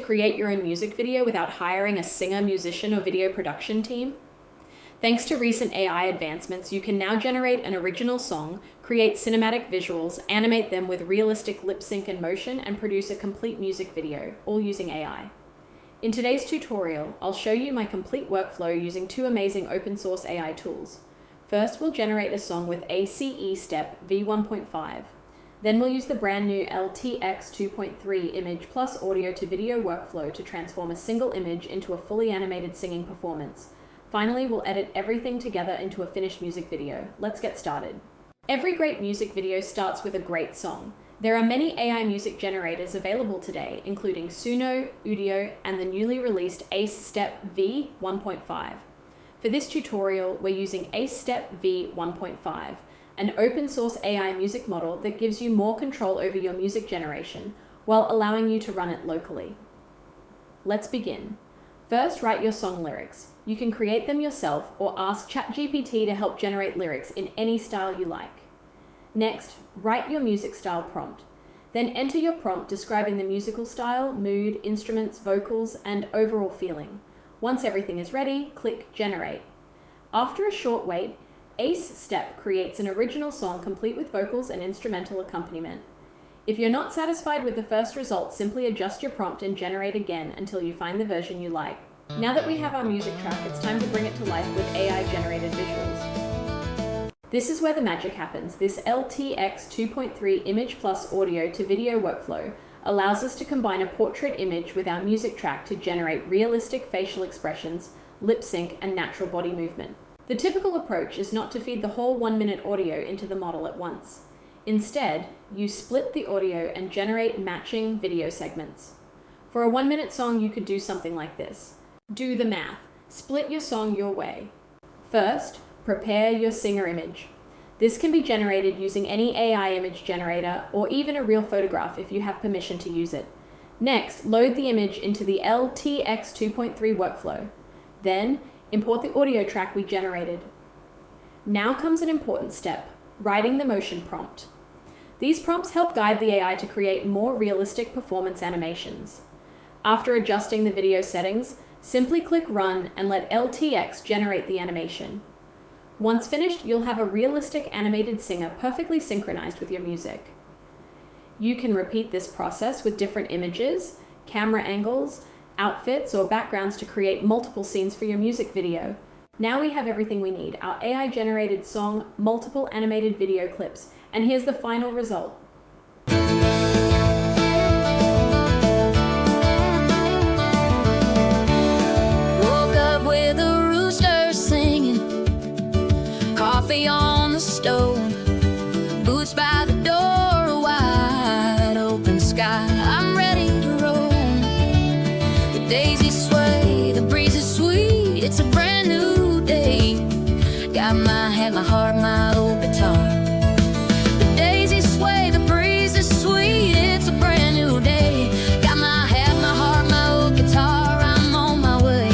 create your own music video without hiring a singer, musician, or video production team? Thanks to recent AI advancements, you can now generate an original song, create cinematic visuals, animate them with realistic lip sync and motion, and produce a complete music video, all using AI. In today's tutorial, I'll show you my complete workflow using two amazing open source AI tools. First, we'll generate a song with ACE step v1.5. Then we'll use the brand new LTX 2.3 image plus audio to video workflow to transform a single image into a fully animated singing performance. Finally, we'll edit everything together into a finished music video. Let's get started. Every great music video starts with a great song. There are many AI music generators available today, including Suno, Udio, and the newly released ACE Step v1.5. For this tutorial, we're using ACE Step v1.5, an open source AI music model that gives you more control over your music generation while allowing you to run it locally. Let's begin. First, write your song lyrics. You can create them yourself or ask ChatGPT to help generate lyrics in any style you like. Next, write your music style prompt. Then enter your prompt describing the musical style, mood, instruments, vocals, and overall feeling. Once everything is ready, click Generate. After a short wait, ACE Step creates an original song complete with vocals and instrumental accompaniment. If you're not satisfied with the first result, simply adjust your prompt and generate again until you find the version you like. Now that we have our music track, it's time to bring it to life with AI-generated visuals. This is where the magic happens. This LTX 2.3 image plus audio to video workflow allows us to combine a portrait image with our music track to generate realistic facial expressions, lip sync, and natural body movement. The typical approach is not to feed the whole 1-minute audio into the model at once. Instead, you split the audio and generate matching video segments. For a 1-minute song, you could do something like this. Do the math. Split your song your way. First, prepare your singer image. This can be generated using any AI image generator or even a real photograph if you have permission to use it. Next, load the image into the LTX 2.3 workflow. Then, import the audio track we generated. Now comes an important step, writing the motion prompt. These prompts help guide the AI to create more realistic performance animations. After adjusting the video settings, simply click Run and let LTX generate the animation. Once finished, you'll have a realistic animated singer perfectly synchronized with your music. You can repeat this process with different images, camera angles, outfits, or backgrounds to create multiple scenes for your music video. Now we have everything we need, our AI-generated song, multiple animated video clips, and here's the final result. Woke up with a rooster singing, coffee on the stove, boots by the door, wide open sky, I'm ready to roll. The daisies sway, the breeze is sweet, it's a brand new day. Got my head, my heart, my old guitar. The daisies sway, the breeze is sweet, it's a brand new day. Got my head, my heart, my old guitar, I'm on my way.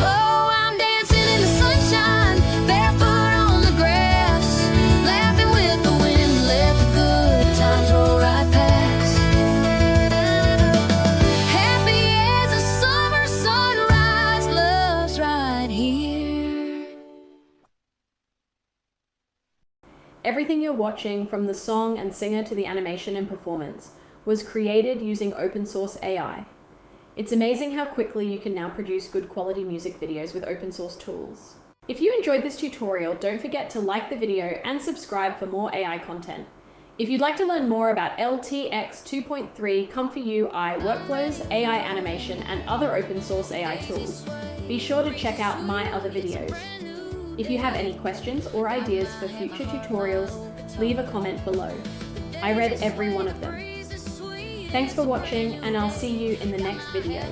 Oh, I'm dancing in the sunshine, barefoot on the grass, laughing with the wind, let the good times roll right past. Happy as a summer sunrise, love's right here. Everything you're watching, from the song and singer to the animation and performance, was created using open source AI. It's amazing how quickly you can now produce good quality music videos with open source tools. If you enjoyed this tutorial, don't forget to like the video and subscribe for more AI content. If you'd like to learn more about LTX 2.3 ComfyUI workflows, AI animation, and other open source AI tools, be sure to check out my other videos. If you have any questions or ideas for future tutorials, leave a comment below. I read every one of them. Thanks for watching, and I'll see you in the next video.